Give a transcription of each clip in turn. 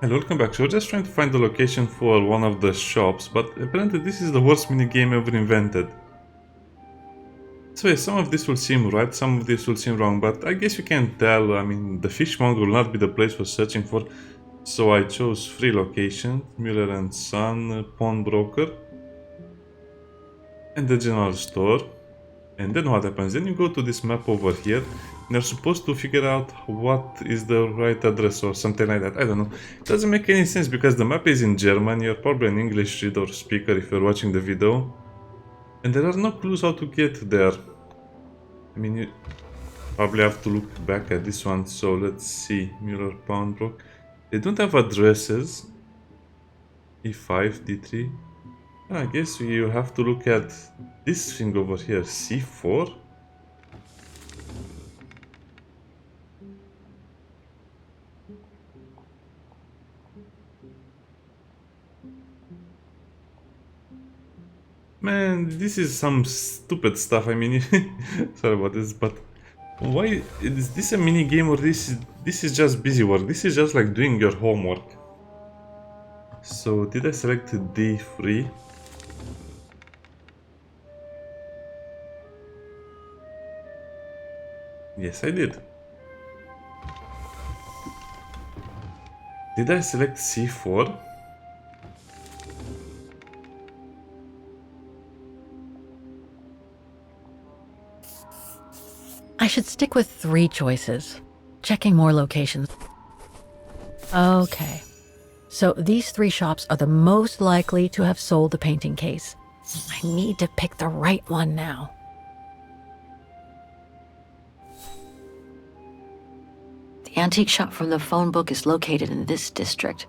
Hello, welcome back. So we're just trying to find the location for one of the shops, but apparently this is the worst minigame ever invented. So yeah, some of this will seem right, some of this will seem wrong, but I guess you can't tell. I mean, the fishmonger will not be the place we're searching for. So I chose free location, Mueller and Son, pawnbroker, and the general store. And then what happens? Then you go to this map over here, and you're supposed to figure out what is the right address or something like that. I don't know. It doesn't make any sense because the map is in German. You're probably an English reader or speaker if you're watching the video. And there are no clues how to get there. I mean, you probably have to look back at this one. So let's see. Mueller Pawnbrook. They don't have addresses. E5, D3. I guess you have to look at this thing over here. C4. Man, this is some stupid stuff. I mean, sorry about this, but why is this a mini game or this is just busy work? This is just like doing your homework. So did I select D3? Yes, I did. Did I select C4? I should stick with 3 choices. Checking more locations. Okay. So these 3 shops are the most likely to have sold the painting case. I need to pick the right one now. The antique shop from the phone book is located in this district.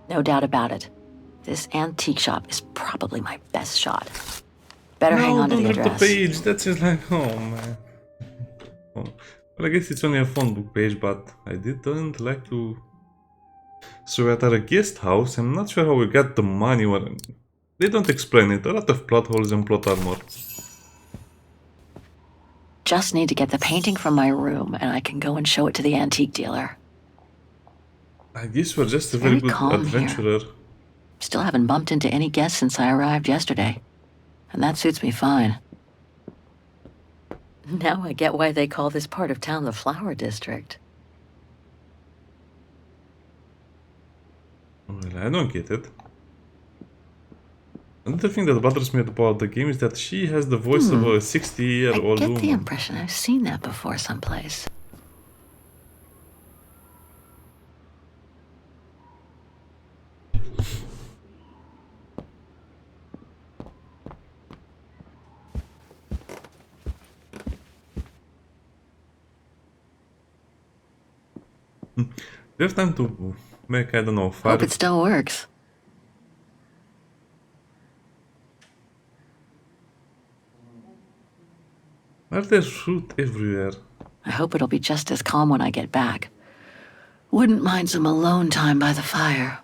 No doubt about it. This antique shop is probably my best shot. Better hang on to the don't read address. the page. That's just like, oh man. Oh. Well, I guess it's only a phone book page, but I didn't like to. So we're at a guest house. I'm not sure how we got the money. They don't explain it. A lot of plot holes and plot armor. Just need to get the painting from my room and I can go and show it to the antique dealer. I guess we're just a Very very good calm adventurer. Still haven't bumped into any guests since I arrived yesterday. And that suits me fine. Now I get why they call this part of town the Flower District. Well, I don't get it. Another thing that bothers me about the game is that she has the voice of a 60-year-old I get woman. the impression I've seen that before someplace. Do you have time to make, I don't know, fire? Hope it still works. Why are there fruit everywhere? I hope it'll be just as calm when I get back. Wouldn't mind some alone time by the fire.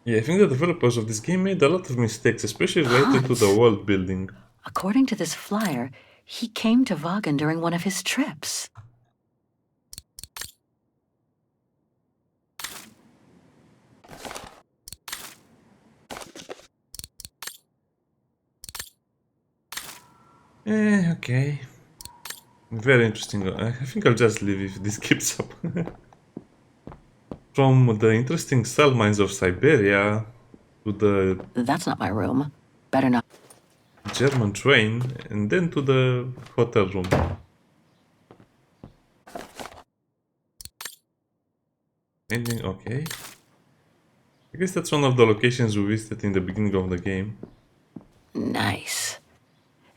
Yeah, I think the developers of this game made a lot of mistakes, especially related to the world building. According to this flyer, he came to Vaughan during one of his trips. Okay. Very interesting. I think I'll just leave if this keeps up. From the interesting cell mines of Syberia to the That's not my room. Better not. German train, and then to the hotel room. Ending, okay. I guess that's one of the locations we visited in the beginning of the game. Nice.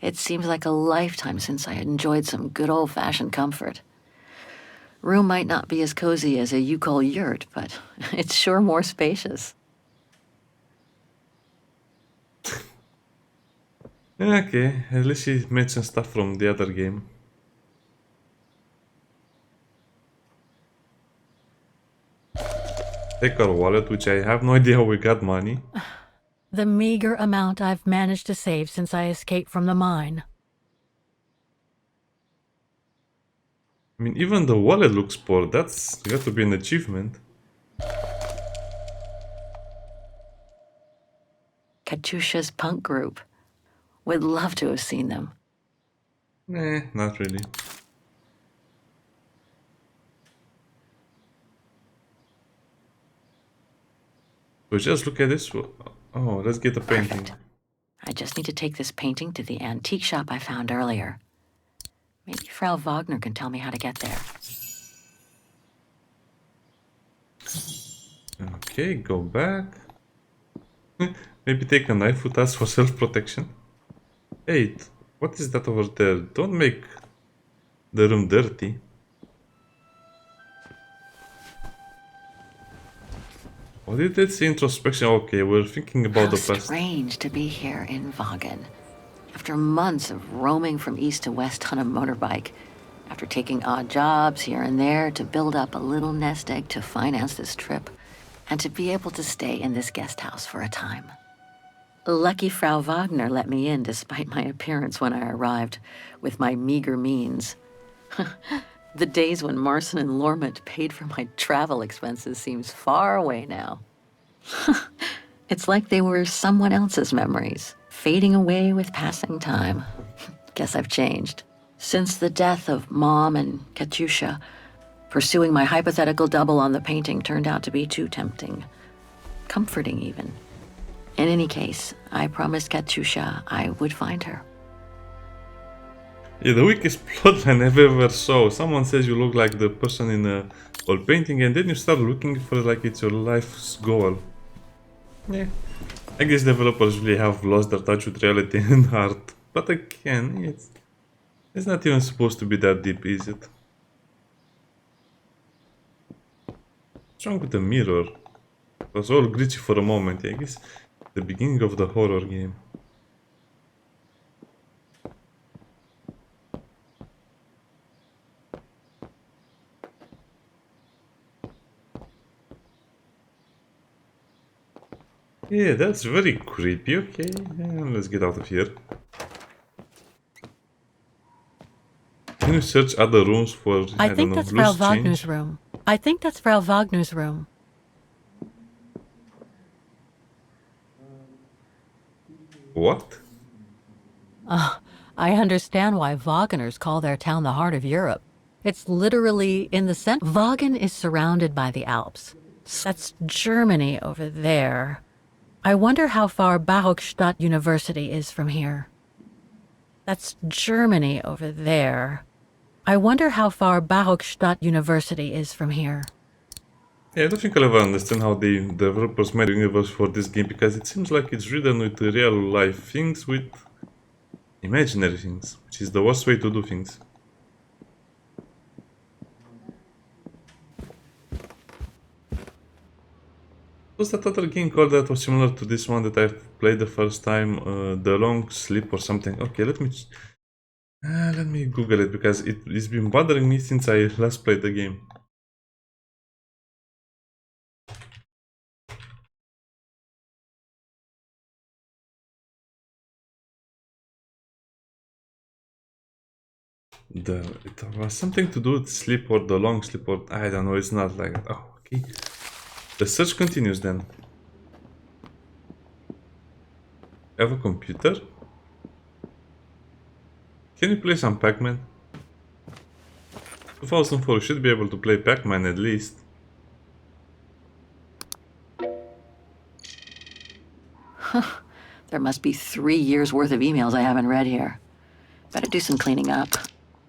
It seems like a lifetime since I enjoyed some good old-fashioned comfort. Room might not be as cozy as a you call yurt, but it's sure more spacious. Okay, at least she mentioned stuff from the other game. Take our wallet, which I have no idea how we got money. The meager amount I've managed to save since I escaped from the mine. I mean, even the wallet looks poor. That's got to be an achievement. Katyusha's punk group. Would love to have seen them. Not really. So just look at this. Oh, let's get a painting. Perfect. I just need to take this painting to the antique shop I found earlier. Maybe Frau Wagner can tell me how to get there. Okay, go back. Maybe take a knife with us for self-protection. Hey, what is that over there? Don't make the room dirty. What did it say? Introspection? Okay, we're thinking about How the past. strange to be here in Vagen. After months of roaming from east to west on a motorbike, after taking odd jobs here and there to build up a little nest egg to finance this trip, and to be able to stay in this guest house for a time. Lucky Frau Wagner let me in despite my appearance when I arrived, with my meager means. The days when Marson and Lormet paid for my travel expenses seems far away now. It's like they were someone else's memories, fading away with passing time. Guess I've changed. Since the death of Mom and Katyusha, pursuing my hypothetical double on the painting turned out to be too tempting. Comforting, even. In any case, I promised Katyusha I would find her. Yeah, the weakest plotline I've ever saw. Someone says you look like the person in a old painting, and then you start looking for it like it's your life's goal. Yeah, I guess developers really have lost their touch with reality and art. But again, it's not even supposed to be that deep, is it? What's wrong with the mirror? It was all glitchy for a moment. I guess the beginning of the horror game. Yeah, that's very creepy. Okay, let's get out of here. Can you search other rooms for, I don't think know, that's Frau loose Wagner's change? room. I think that's Frau Wagner's room. What? I understand why Wageners call their town the heart of Europe. It's literally in the center. Wagen is surrounded by the Alps. That's Germany over there. I wonder how far Barockstadt University is from here. That's Germany over there. I wonder how far Barockstadt University is from here. Yeah, I don't think I'll ever understand how the developers made the universe for this game, because it seems like it's written with real life things with imaginary things, which is the worst way to do things. Was that other game called that was similar to this one that I played the first time? The Long Sleep or something. Okay, let me Google it, because it's been bothering me since I last played the game. It was something to do with sleep or the long sleep, or I don't know. It's not like that. Oh, okay. The search continues then. Have a computer? Can you play some Pac-Man? 2004, you should be able to play Pac-Man at least. There must be 3 years worth of emails I haven't read here. Better do some cleaning up.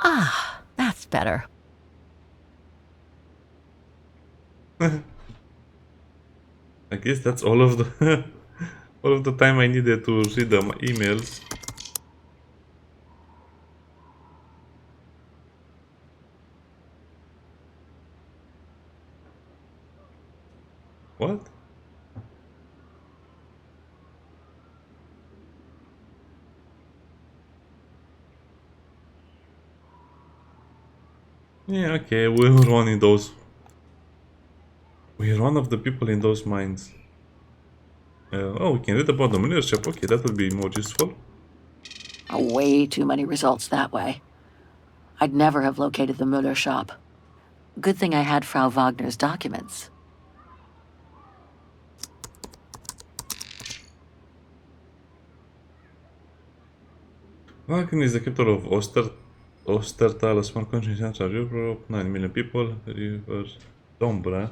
Ah, that's better. I guess that's all of the all of the time I needed to read the emails. What? Yeah, okay, we were one in those. We are one of the people in those mines. Oh, we can read about the leadership. Okay, that would be more useful. Way too many results that way. I'd never have located the Müller shop. Good thing I had Frau Wagner's documents. Wagen is the capital of Ostertal, a small country in Central Europe, 9 million people, river Dombra.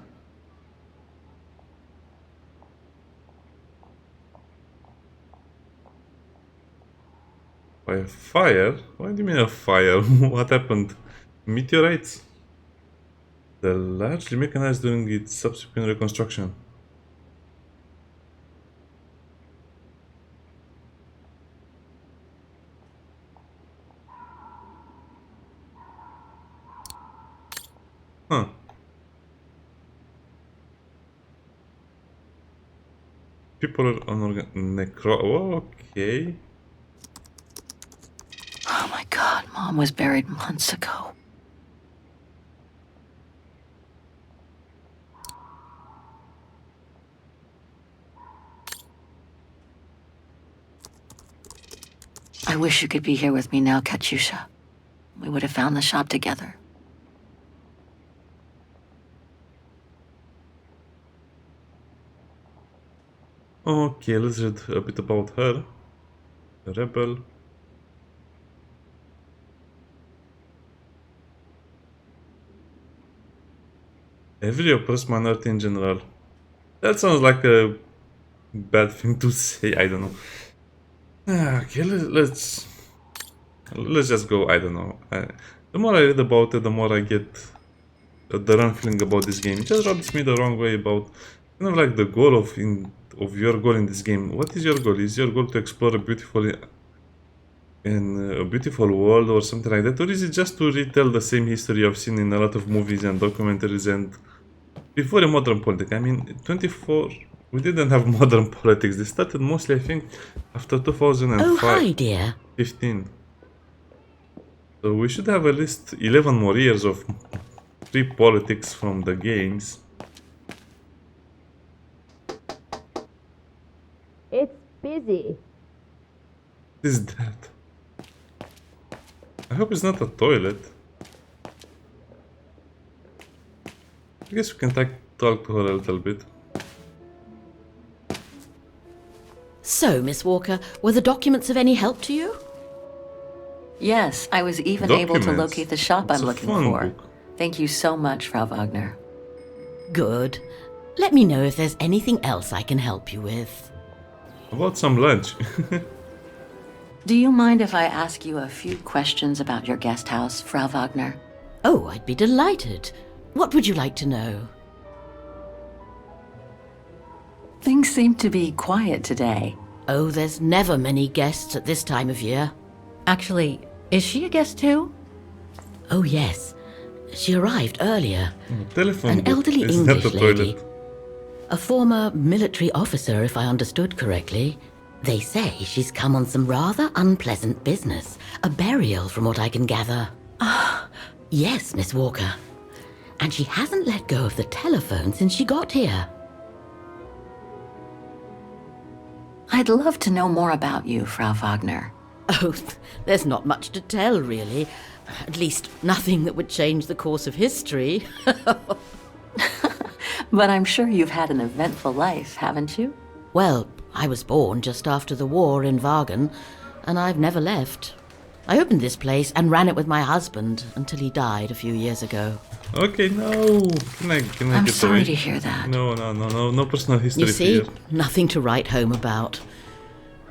By a fire? What do you mean a fire? What happened? Meteorites? The largely mechanized during its subsequent reconstruction. Huh. People are okay. Oh my God, Mom was buried months ago. I wish you could be here with me now, Katyusha. We would have found the shop together. Okay, let's read a bit about her. A rebel. Every oppressed minority in general. That sounds like a bad thing to say, I don't know. Okay, let's just go, I don't know. The more I read about it, the more I get the wrong feeling about this game. It just rubs me the wrong way about kind of like the goal of your goal in this game. What is your goal? Is your goal to explore a beautiful world or something like that, or is it just to retell the same history I've seen in a lot of movies and documentaries and before a modern politics? I mean, 24. We didn't have modern politics. They started mostly, I think, after 2005. Oh, hi, dear. 15. So we should have at least 11 more years of free politics from the games. It's busy. What is that? I hope it's not a toilet. I guess we can talk to her a little bit. So, Miss Walker, were the documents of any help to you? Yes, I was even able to Documents. locate the shop It's I'm a looking phone for. book. Thank you so much, Frau Wagner. Good. Let me know if there's anything else I can help you with. About some lunch. Do you mind if I ask you a few questions about your guest house, Frau Wagner? Oh, I'd be delighted. What would you like to know? Things seem to be quiet today. Oh, there's never many guests at this time of year. Actually, is she a guest too? Oh, yes. She arrived earlier. Telephone An book. elderly It's not English a toilet. lady. A former military officer, if I understood correctly. They say she's come on some rather unpleasant business. A burial, from what I can gather. Yes, Miss Walker. And she hasn't let go of the telephone since she got here. I'd love to know more about you, Frau Wagner. Oh, there's not much to tell, really. At least nothing that would change the course of history. But I'm sure you've had an eventful life, haven't you? Well, I was born just after the war in Wagen, and I've never left. I opened this place and ran it with my husband until he died a few years ago. Okay, no. Can I I'm get sorry away? to hear that. No personal history You see, here. nothing to write home about.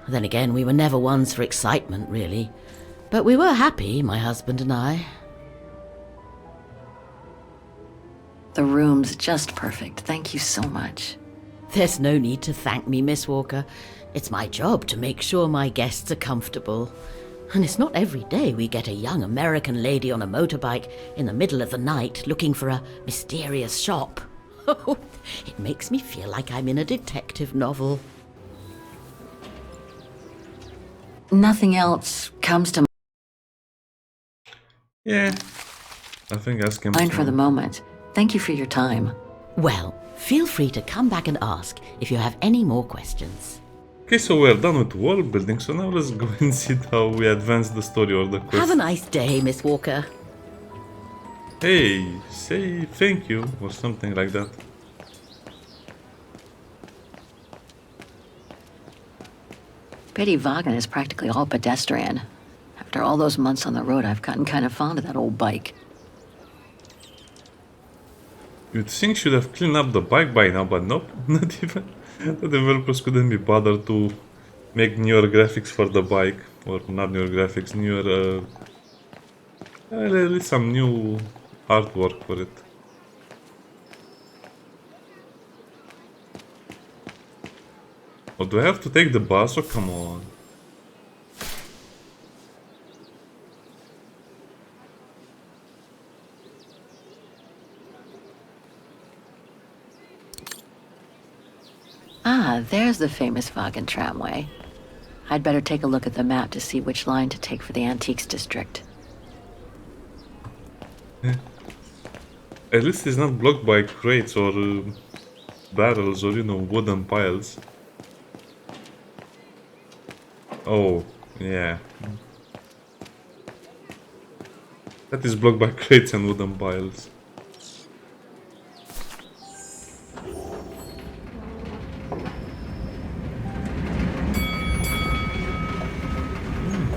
Then again, we were never ones for excitement, really. But we were happy, my husband and I. The room's just perfect. Thank you so much. There's no need to thank me, Miss Walker. It's my job to make sure my guests are comfortable. And it's not every day we get a young American lady on a motorbike in the middle of the night looking for a mysterious shop. It makes me feel like I'm in a detective novel. Nothing else comes to Yeah. I think ask him. mind for the moment. Thank you for your time. Well, feel free to come back and ask if you have any more questions. Okay, so we're done with world building, so now let's go and see how we advance the story or the quest. Have a nice day, Miss Walker. Hey, say thank you or something like that. Pity Wagen is practically all pedestrian. After all those months on the road, I've gotten kind of fond of that old bike. You'd think should have cleaned up the bike by now, but nope, not even. The developers couldn't be bothered to make newer graphics for the bike, or not newer graphics, newer, at least some new artwork for it. Or do I have to take the bus? Oh, come on. Ah, there's the famous Wagen tramway. I'd better take a look at the map to see which line to take for the Antiques District. At least it's not blocked by crates or barrels or, wooden piles. Oh, yeah. That is blocked by crates and wooden piles.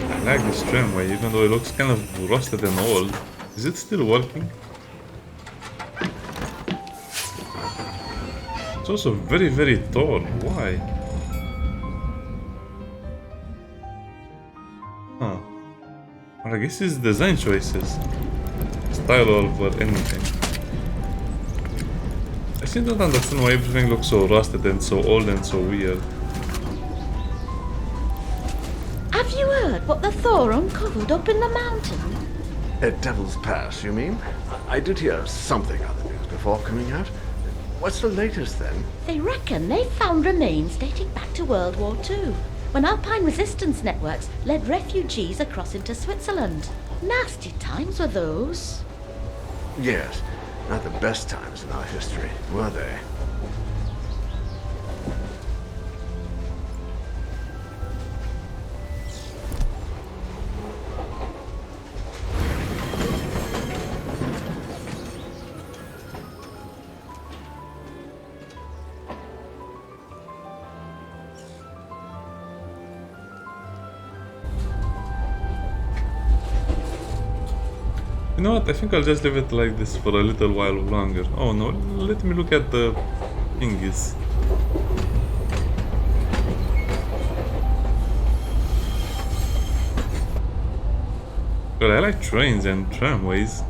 I like this tramway, even though it looks kind of rusted and old. Is it still working? It's also very, very tall. Why? Huh. Well, I guess it's design choices. Style over anything. I still don't understand why everything looks so rusted and so old and so weird. Have you heard what the Thor uncovered up in the mountain? At Devil's Pass, you mean? I did hear something on the news before coming out. What's the latest then? They reckon they found remains dating back to World War II, when Alpine resistance networks led refugees across into Switzerland. Nasty times were those. Yes, not the best times in our history, were they? You know what? I think I'll just leave it like this for a little while longer. Oh no, let me look at the thingies. Well, I like trains and tramways.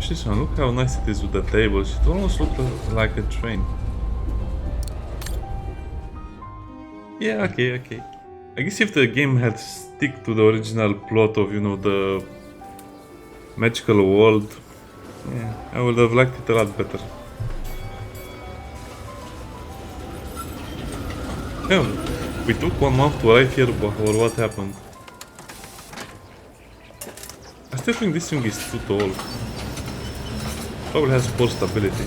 This one, look how nice it is with the tables. It almost looks like a train. Yeah, okay. I guess if the game had stick to the original plot of, the magical world, yeah, I would have liked it a lot better. Yeah, we took 1 month to arrive here, or what happened? I still think this thing is too tall. Probably has poor stability.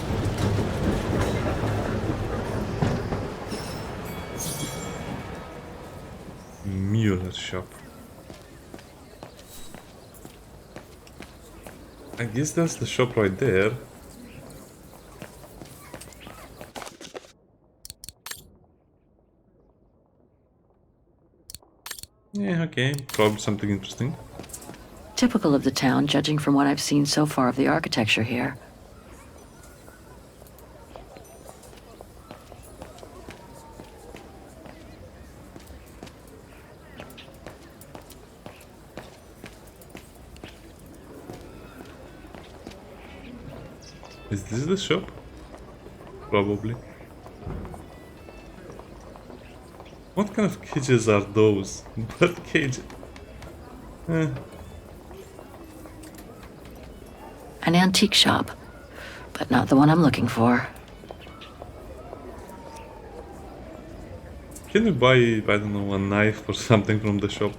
Mueller shop. I guess that's the shop right there. Yeah, okay, probably something interesting. Typical of the town, judging from what I've seen so far of the architecture here. Is this the shop? Probably. What kind of cages are those? Bird cage? An antique shop, but not the one I'm looking for. Can you buy, I don't know, a knife or something from the shop?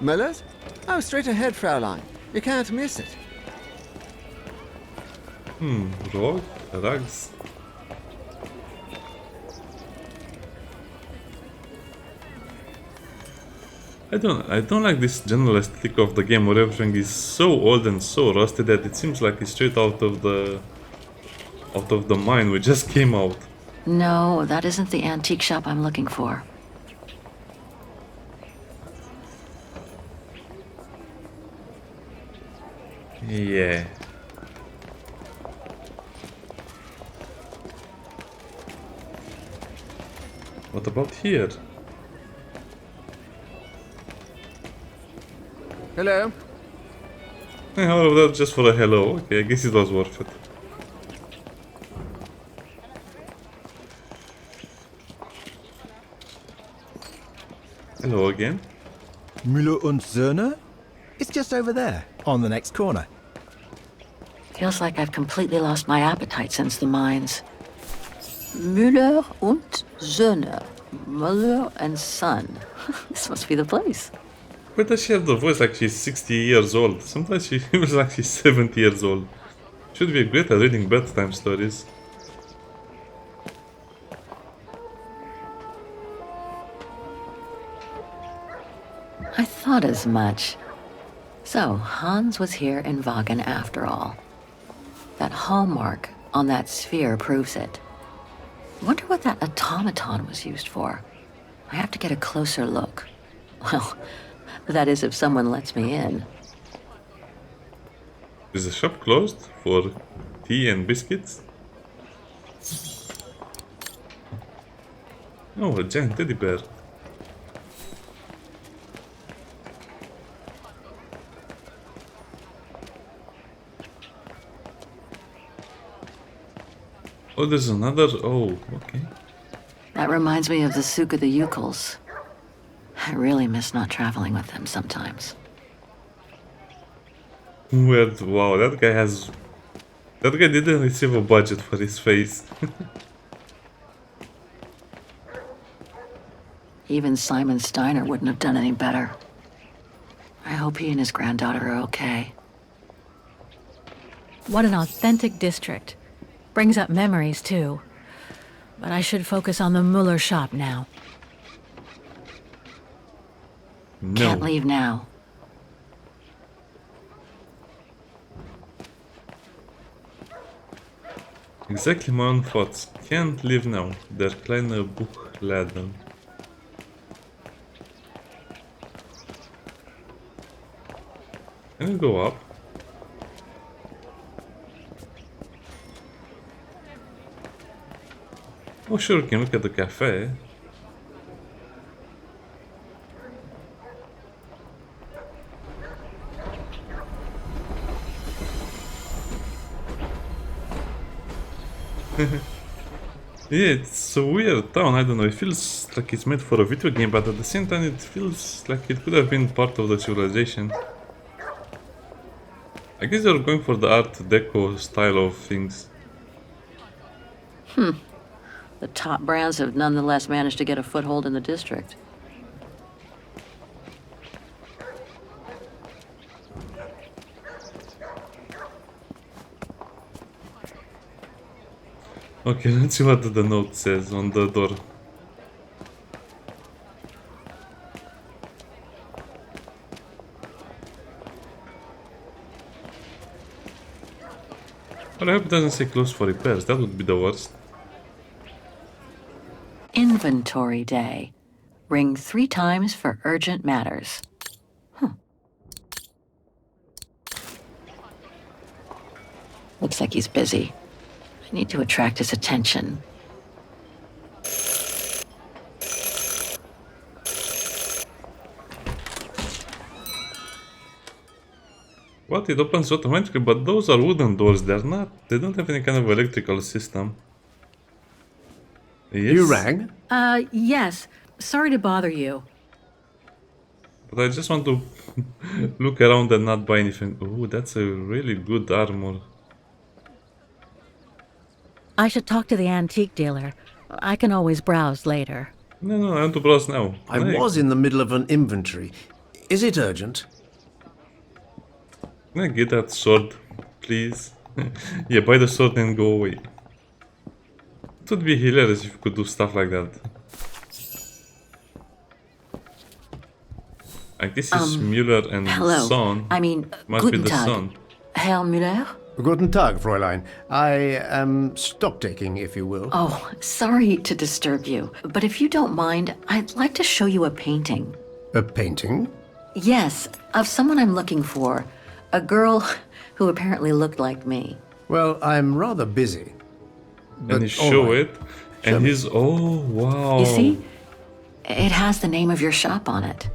Miller's? Oh, straight ahead, Fraulein. You can't miss it. Rugs. I don't like this general aesthetic of the game where everything is so old and so rusty that it seems like it's straight out of the mine we just came out. No, that isn't the antique shop I'm looking for. Yeah. What about here? Hello. All of that just for a hello. Okay, I guess it was worth it. Hello again. Müller und Söhne? It's just over there, on the next corner. Feels like I've completely lost my appetite since the mines. Müller und Söhne. Mother and son. This must be the place. Why does she have the voice like she's 60 years old? Sometimes she feels like she's 70 years old. Should be great at reading bedtime stories. I thought as much. So, Hans was here in Wagen after all. That hallmark on that sphere proves it. Wonder what that automaton was used for. I have to get a closer look. Well, that is if someone lets me in. Is the shop closed for tea and biscuits? Oh, a giant teddy bear. Oh, there's another. Oh, okay. That reminds me of the Souk of the Yukels. I really miss not traveling with them sometimes. Weird. Wow, that guy has. That guy didn't receive a budget for his face. Even Simon Steiner wouldn't have done any better. I hope he and his granddaughter are okay. What an authentic district. Brings up memories, too. But I should focus on the Muller shop now. No. Can't leave now. Exactly my own thoughts. Can't leave now. Der kleine Buchladen. Can we go up? Oh sure, we can look at the cafe. Yeah, it's a weird town, I don't know, it feels like it's made for a video game, but at the same time it feels like it could have been part of the civilization. I guess they're going for the Art Deco style of things. The top brands have nonetheless managed to get a foothold in the district. Okay, let's see what the note says on the door. Well, I hope it doesn't say closed for repairs, that would be the worst. Inventory day. Ring 3 times for urgent matters. Looks like he's busy. I need to attract his attention. What? It opens automatically, but those are wooden doors, they don't have any kind of electrical system. Yes, You rang? Yes. Sorry to bother you. but I just want to look around and not buy anything. Oh, that's a really good armor. I should talk to the antique dealer. I can always browse later. No, I want to browse now. I Hey, was in the middle of an inventory. Is it urgent? Can I get that sword, please? Yeah, buy the sword and go away. It would be hilarious if you could do stuff like that. Like this is Müller and Hello. son. I mean, Must be Guten the Tag. son. Herr Müller? Guten Tag, Fräulein. I am stock-taking, if you will. Oh, sorry to disturb you, but if you don't mind, I'd like to show you a painting. A painting? Yes, of someone I'm looking for. A girl who apparently looked like me. Well, I'm rather busy. And he all show right. it. And he's, oh, wow. You see? It has the name of your shop on it.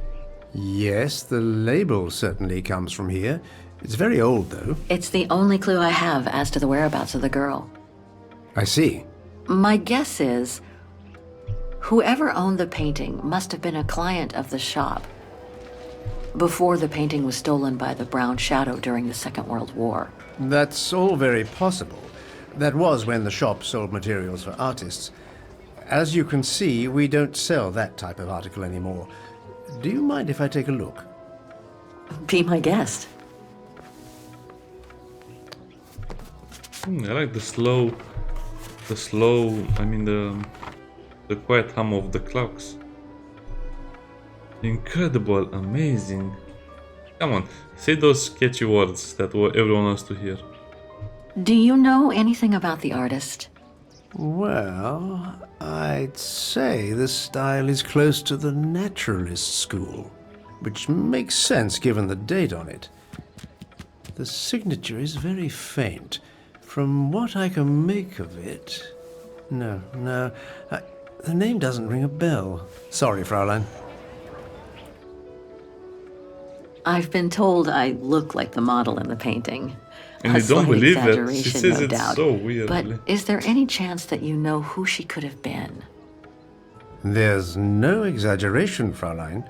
Yes, the label certainly comes from here. It's very old, though. It's the only clue I have as to the whereabouts of the girl. I see. My guess is whoever owned the painting must have been a client of the shop before the painting was stolen by the Brown Shadow during the Second World War. That's all very possible. That was when the shop sold materials for artists. As you can see, we don't sell that type of article anymore. Do you mind if I take a look? Be my guest. I like the slow, I mean the quiet hum of the clocks. Incredible, amazing. Come on, say those catchy words that everyone wants to hear. Do you know anything about the artist? Well, I'd say the style is close to the naturalist school, which makes sense given the date on it. The signature is very faint. From what I can make of it... No, the name doesn't ring a bell. Sorry, Fraulein. I've been told I look like the model in the painting. And A you don't slight believe it. She exaggeration, says no it doubt. so weirdly. But is there any chance that you know who she could have been? There's no exaggeration, Fraulein.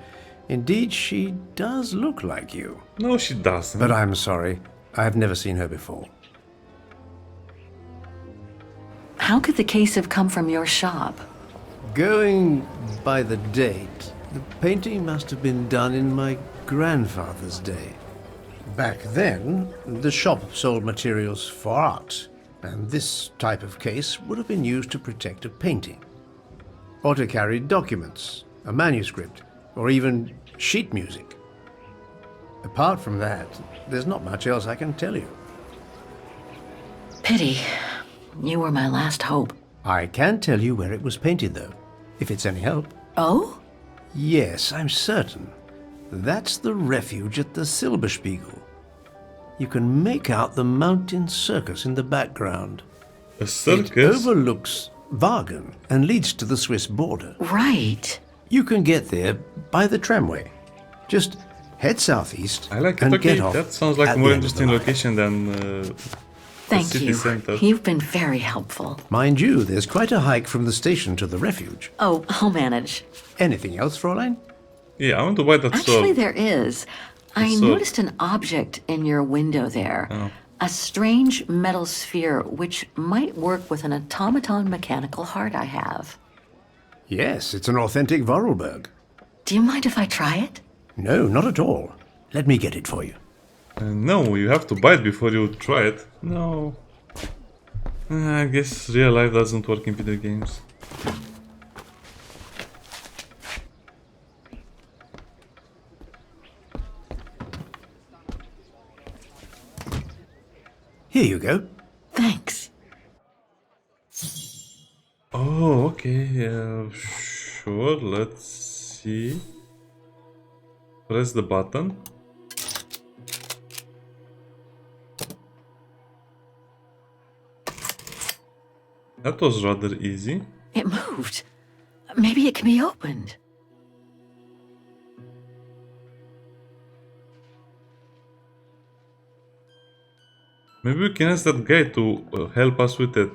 Indeed, she does look like you. No, she doesn't. But I'm sorry. I've never seen her before. How could the case have come from your shop? Going by the date, the painting must have been done in my grandfather's day. Back then, the shop sold materials for art, and this type of case would have been used to protect a painting. Or to carry documents, a manuscript, or even sheet music. Apart from that, there's not much else I can tell you. Pity. You were my last hope. I can tell you where it was painted, though, if it's any help. Oh? Yes, I'm certain. That's the refuge at the Silberspiegel. You can make out the mountain circus in the background. A It circus? overlooks Wagen and leads to the Swiss border. Right. You can get there by the tramway. Just head southeast I like it. and Okay, get off. that sounds like at a more the end of the interesting line. location than Thank city you. center. You've been very helpful. Mind you, there's quite a hike from the station to the refuge. Oh, I'll manage. Anything else, Fräulein? Yeah, I want to buy that Actually, sword. there is. I sword. noticed an object in your window there. Oh. A strange metal sphere which might work with an automaton mechanical heart I have. Yes, it's an authentic Vorarlberg. Do you mind if I try it? No, not at all. Let me get it for you. No, you have to buy it before you try it. No. I guess real life doesn't work in video games. Here you go. Thanks. Oh, okay. Sure, let's see. Press the button. That was rather easy. It moved. Maybe it can be opened. Maybe we can ask that guy to help us with it.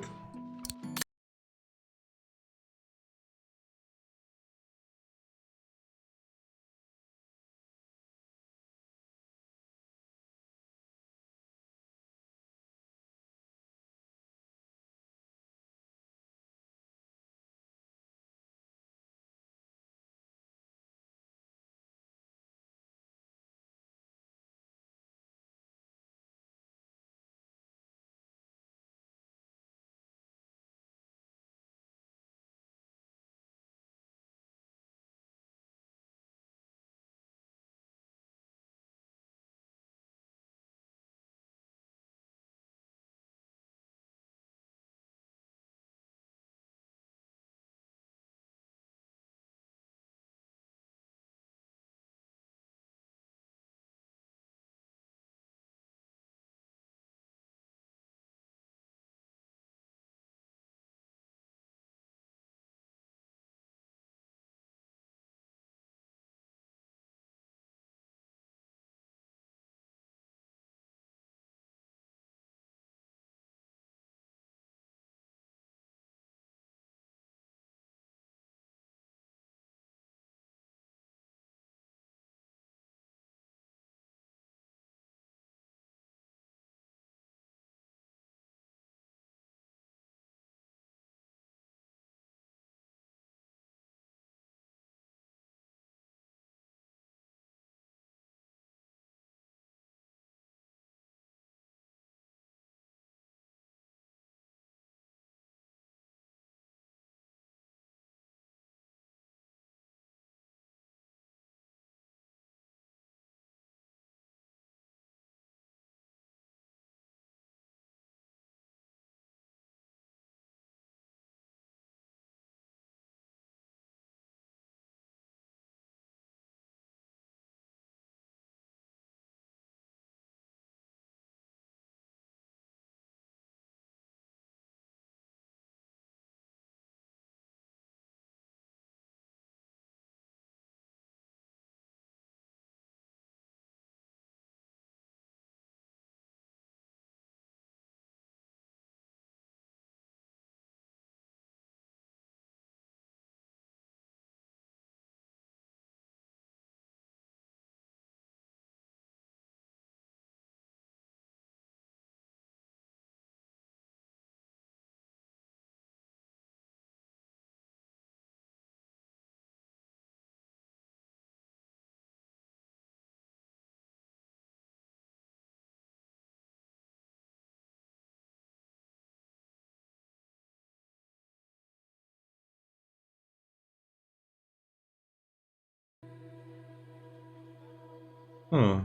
Huh.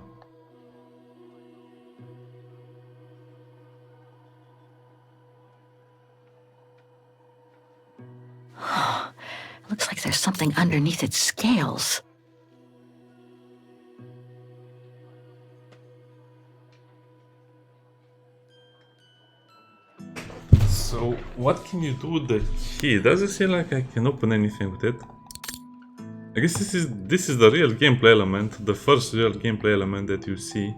Looks like there's something underneath its scales. So, what can you do with the key? Does it seem like I can open anything with it? I guess this is the real gameplay element, the first real gameplay element that you see.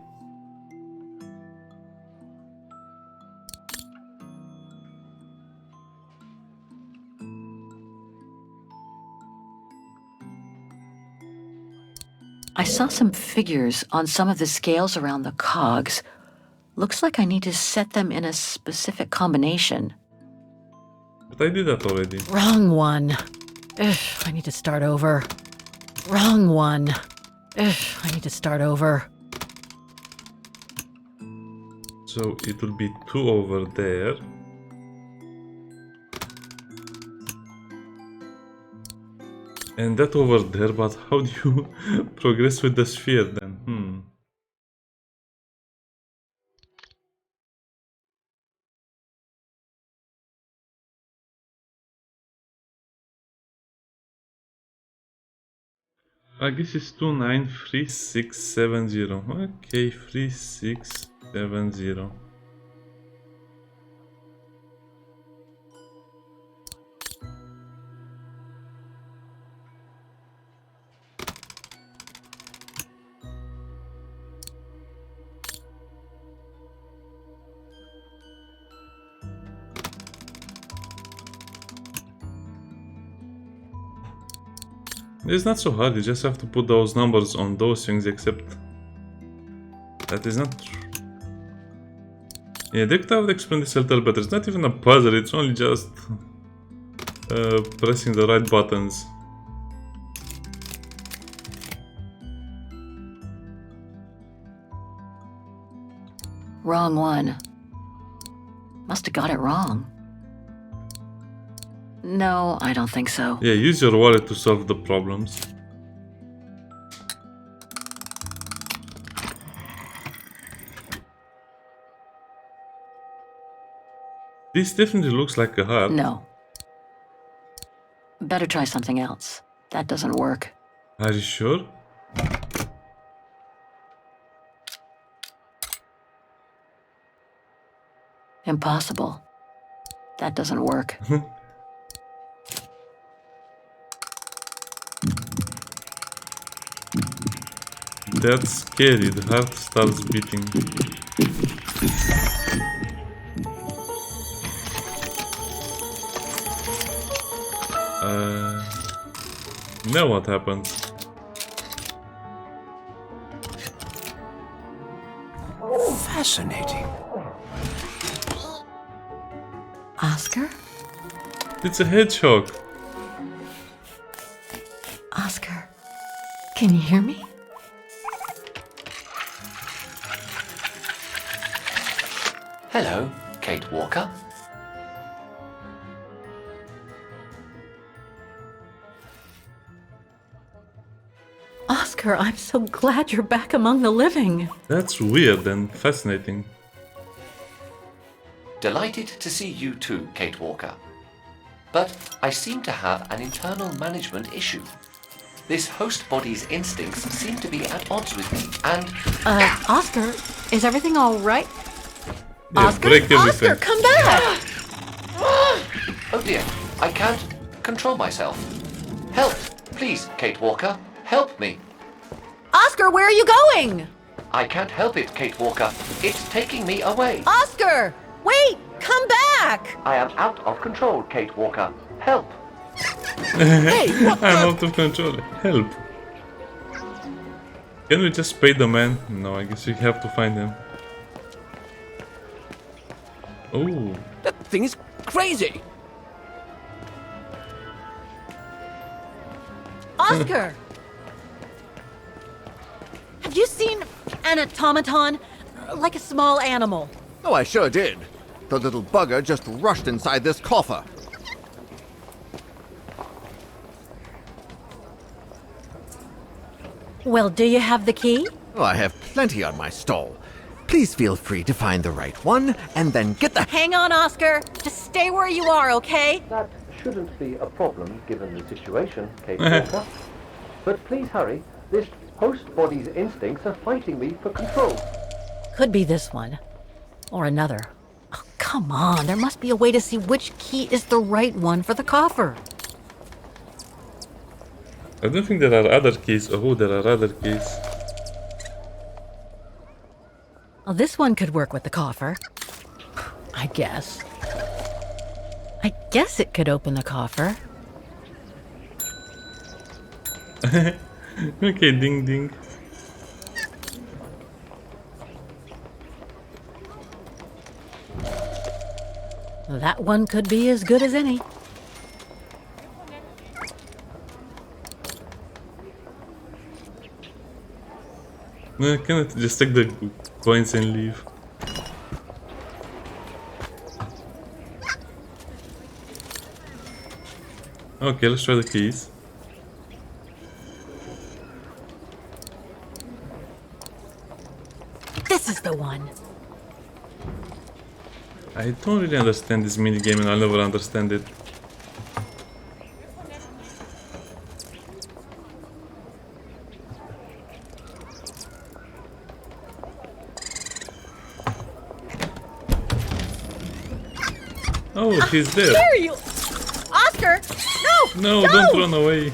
I saw some figures on some of the scales around the cogs. Looks like I need to set them in a specific combination. But I did that already. Wrong one. Ugh, I need to start over. Wrong one. Ugh, I need to start over. So it will be 2 over there. And that over there, but how do you progress with the sphere then? I guess it's 293670. Okay, 3670. It's not so hard, you just have to put those numbers on those things, except that is not true. Yeah, they could have explained this a little better. It's not even a puzzle, it's only just pressing the right buttons. Wrong one. Must have got it wrong. No, I don't think so. Yeah, use your wallet to solve the problems. This definitely looks like a heart. No. Better try something else. That doesn't work. Are you sure? Impossible. That doesn't work. That's scary, the heart starts beating. Now what happens? Fascinating. Oscar? It's a hedgehog. Oscar, can you hear me? Hello, Kate Walker. Oscar, I'm so glad you're back among the living. That's weird and fascinating. Delighted to see you too, Kate Walker. But I seem to have an internal management issue. This host body's instincts seem to be at odds with me, and... Oscar, is everything all right? Yeah, Oscar? break everything. Oscar, come back! Oh dear, I can't control myself. Help! Please, Kate Walker, help me. Oscar, where are you going? I can't help it, Kate Walker. It's taking me away. Oscar! Wait! Come back! I am out of control, Kate Walker. Help! I'm out of control. Help. Can we just pay the man? No, I guess we have to find him. Oh. That thing is crazy! Oscar! Have you seen an automaton? Like a small animal. Oh, I sure did. The little bugger just rushed inside this coffer. Well, do you have the key? Oh, I have plenty on my stall. Please feel free to find the right one, and then get the... Hang on, Oscar. Just stay where you are, okay? That shouldn't be a problem given the situation, Kate Walker. But please hurry. This host body's instincts are fighting me for control. Could be this one. Or another. Oh, come on. There must be a way to see which key is the right one for the coffer. I don't think there are other keys. Oh, there are other keys. Well, this one could work with the coffer. I guess. I guess it could open the coffer. Okay, ding ding. That one could be as good as any. No, can I just take the coins and leave? Okay, let's try the keys. This is the one. I don't really understand this minigame and I'll never understand it. Oh, he's there. Dare you! Oscar! No! No, don't run away.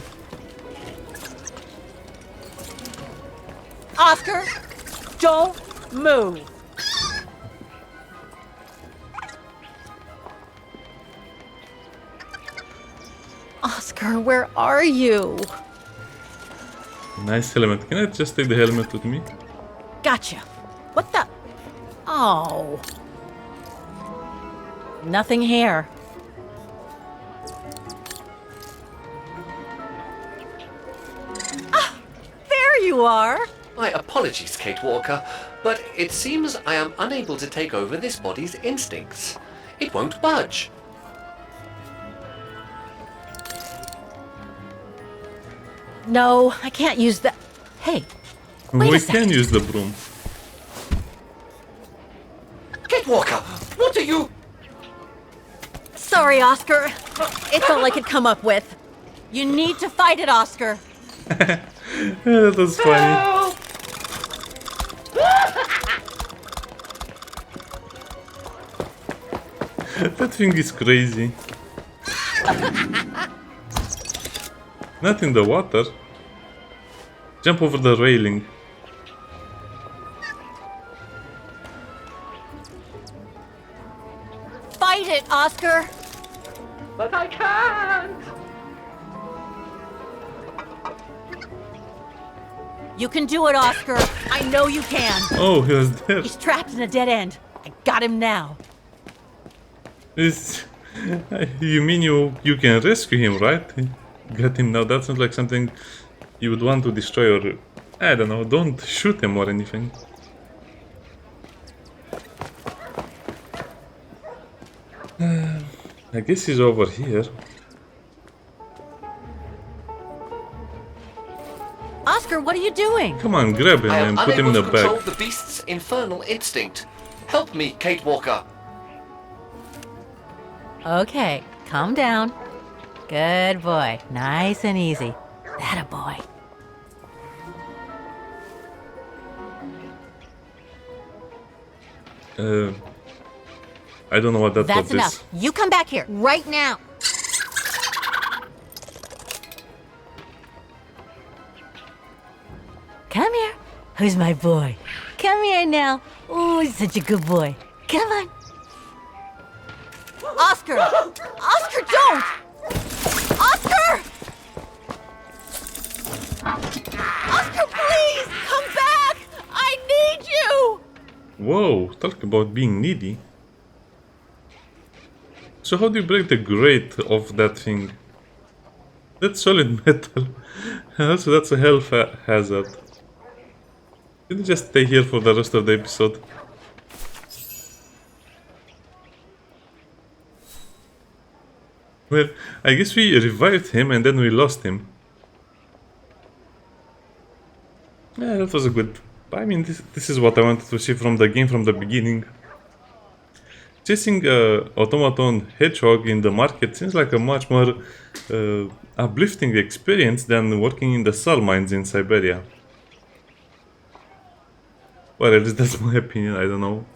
Oscar! Don't move! Oscar, where are you? Nice helmet. Can I just take the helmet with me? Gotcha. What the? Oh. Nothing here. Ah, there you are. My apologies, Kate Walker, but it seems I am unable to take over this body's instincts. It won't budge. No, I can't use that. Hey, wait We a second. can use the broom. Kate Walker, what are you... Sorry, Oscar. It's all I could come up with. You need to fight it, Oscar. Yeah, that was funny. That thing is crazy. Not in the water. Jump over the railing. Fight it, Oscar. But I can't! You can do it, Oscar. I know you can. Oh, he was there. He's trapped in a dead end. I got him now. This, you mean you can rescue him, right? Get him now. That's not like something you would want to destroy, or I don't know. Don't shoot him or anything. I guess he's over here. Oscar, what are you doing? Come on, grab him I am and put him in unable the to control bag. the beast's infernal instinct. Help me, Kate Walker. Okay, calm down. Good boy. Nice and easy. That a boy. I don't know what that That's called enough. is. You come back here right now. Come here. Who's my boy? Come here now. Oh, he's such a good boy. Come on. Oscar! Oscar, don't! Oscar! Oscar, please! Come back! I need you! Whoa, talk about being needy. So how do you break the grate of that thing? That's solid metal. Also, that's a health hazard. Can you just stay here for the rest of the episode? Well, I guess we revived him and then we lost him. Yeah, that was a good I mean, this is what I wanted to see from the game from the beginning. Chasing a automaton hedgehog in the market seems like a much more uplifting experience than working in the salt mines in Syberia. Well, at least that's my opinion, I don't know.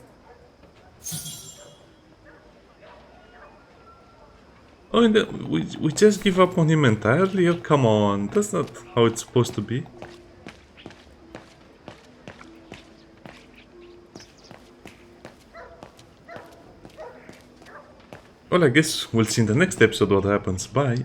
Oh, and we just give up on him entirely? Oh, come on, that's not how it's supposed to be. Well, I guess we'll see in the next episode what happens. Bye.